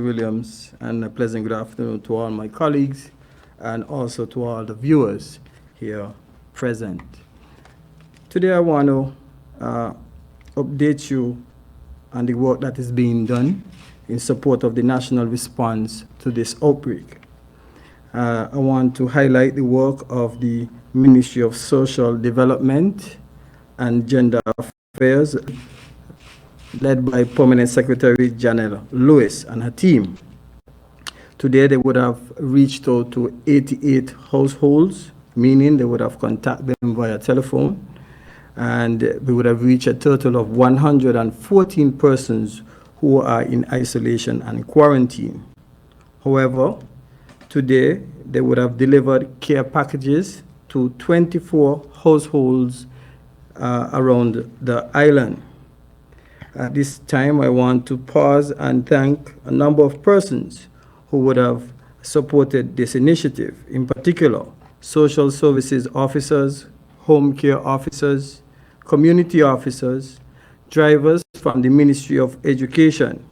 Williams, and a pleasant good afternoon to all my colleagues and also to all the viewers here present. Today I want to update you on the work that is being done in support of the national response to this outbreak. I want to highlight the work of the Ministry of Social Development and Gender Affairs, led by Permanent Secretary Janelle Lewis and her team. Today, they would have reached out to 88 households, meaning they would have contacted them via telephone, and we would have reached a total of 114 persons who are in isolation and quarantine. However, today, they would have delivered care packages to 24 households around the island. At this time, I want to pause and thank a number of persons who would have supported this initiative, in particular, social services officers, home care officers, community officers, drivers from the Ministry of Education,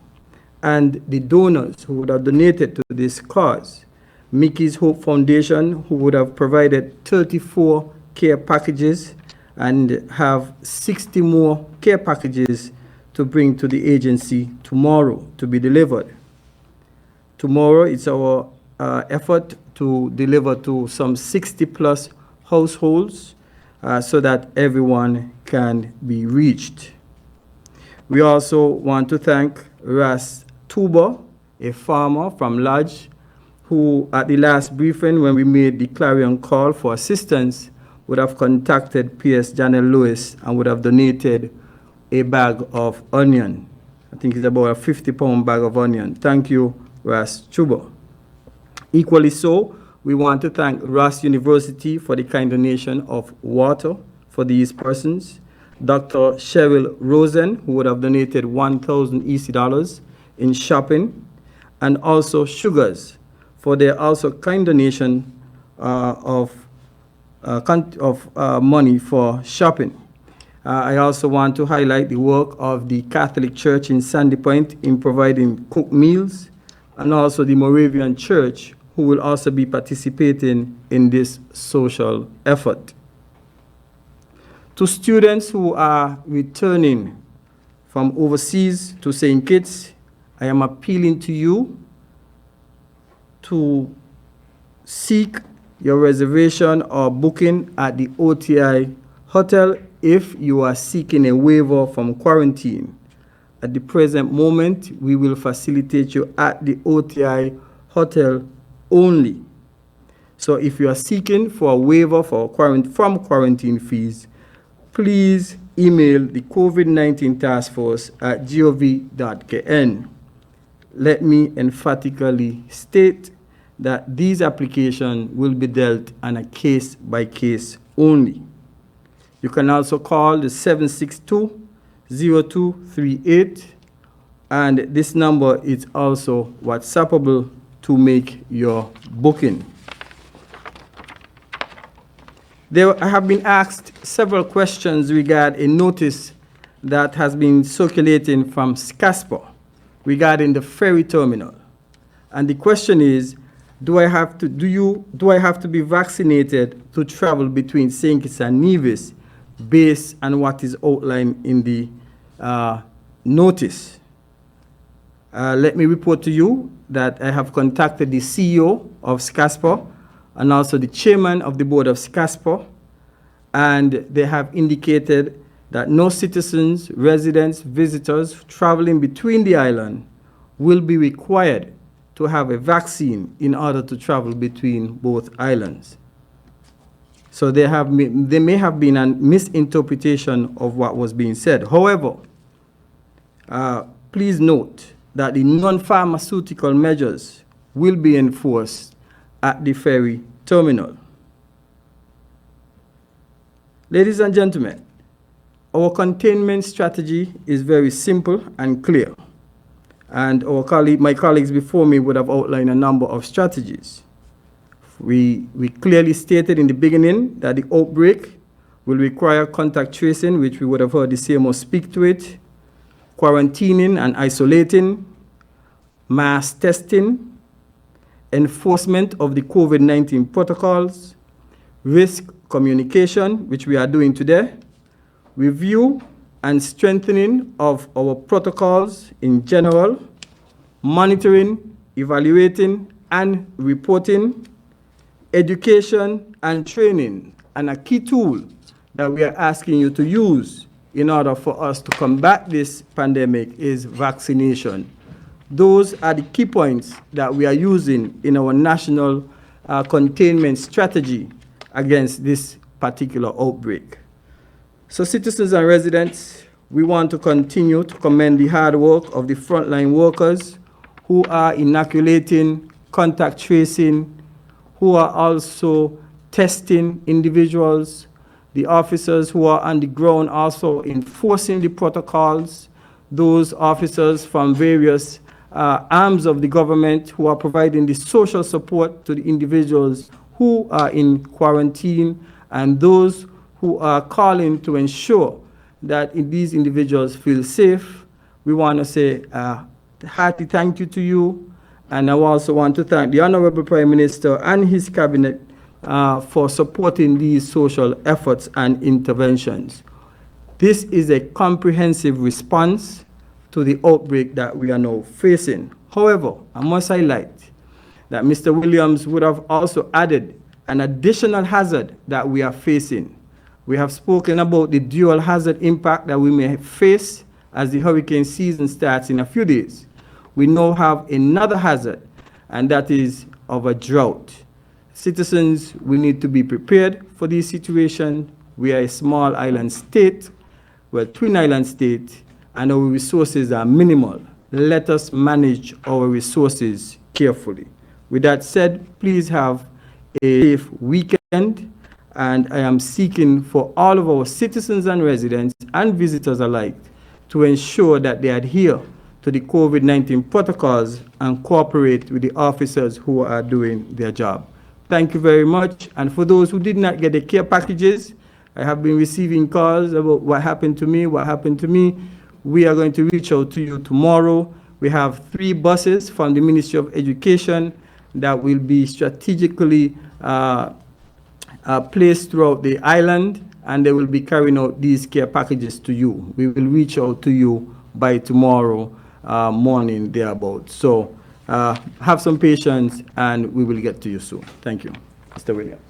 and the donors who would have donated to this cause. Mickey's Hope Foundation, who would have provided 34 care packages and have 60 more care packages to bring to the agency tomorrow to be delivered. Tomorrow, it's our effort to deliver to some 60 plus households so that everyone can be reached. We also want to thank Ras Tuba, a farmer from Lodge, who at the last briefing when we made the clarion call for assistance would have contacted PS Janelle Lewis and would have donated a bag of onion. I think it's about a 50-pound bag of onion. Thank you, Ras Chuba. Equally so, we want to thank Ras University for the kind donation of water for these persons. Dr. Cheryl Rosen, who would have donated 1,000 EC dollars in shopping, and also Sugars for their also kind donation of money for shopping. I also want to highlight the work of the Catholic Church in Sandy Point in providing cooked meals, and also the Moravian Church, who will also be participating in this social effort. To students who are returning from overseas to St. Kitts, I am appealing to you to seek your reservation or booking at the OTI Hotel if you are seeking a waiver from quarantine. At the present moment, we will facilitate you at the OTI Hotel only. So if you are seeking for a waiver from quarantine fees, please email the COVID-19 Task Force at gov.kn. Let me emphatically state that these applications will be dealt on a case-by-case only. You can also call the 762-0238, and this number is also WhatsAppable to make your booking. I have been asked several questions regarding a notice that has been circulating from SCASPA regarding the ferry terminal. And the question is, do I have to be vaccinated to travel between St. Kitts and Nevis based on what is outlined in the notice? Let me report to you that I have contacted the CEO of SCASPA and also the chairman of the board of SCASPA, and they have indicated that no citizens, residents, visitors traveling between the island will be required to have a vaccine in order to travel between both islands. So there may have been a misinterpretation of what was being said. However, please note that the non-pharmaceutical measures will be enforced at the ferry terminal. Ladies and gentlemen, our containment strategy is very simple and clear. And my colleagues before me would have outlined a number of strategies. We clearly stated in the beginning that the outbreak will require contact tracing, which we would have heard the CMO speak to it, quarantining and isolating, mass testing, enforcement of the COVID-19 protocols, risk communication, which we are doing today, review and strengthening of our protocols in general, monitoring, evaluating, and reporting, education and training. And a key tool that we are asking you to use in order for us to combat this pandemic is vaccination. Those are the key points that we are using in our national containment strategy against this particular outbreak. So citizens and residents, we want to continue to commend the hard work of the frontline workers who are inoculating, contact tracing, who are also testing individuals, the officers who are on the ground also enforcing the protocols, those officers from various arms of the government who are providing the social support to the individuals who are in quarantine, and those who are calling to ensure that these individuals feel safe. We want to say a hearty thank you to you, and I also want to thank the Honorable Prime Minister and his cabinet for supporting these social efforts and interventions. This is a comprehensive response to the outbreak that we are now facing. However, I must highlight that Mr. Williams would have also added an additional hazard that we are facing. We have spoken about the dual hazard impact that we may face as the hurricane season starts in a few days. We now have another hazard, and that is of a drought. Citizens, we need to be prepared for this situation. We are a small island state, we're a twin island state, and our resources are minimal. Let us manage our resources carefully. With that said, please have a safe weekend, and I am seeking for all of our citizens and residents and visitors alike to ensure that they adhere to the COVID-19 protocols and cooperate with the officers who are doing their job. Thank you very much. And for those who did not get the care packages, I have been receiving calls about what happened to me. We are going to reach out to you tomorrow. We have 3 buses from the Ministry of Education that will be strategically placed throughout the island, and they will be carrying out these care packages to you. We will reach out to you by tomorrow morning thereabout. So have some patience, and we will get to you soon. Thank you, Mr. Williams.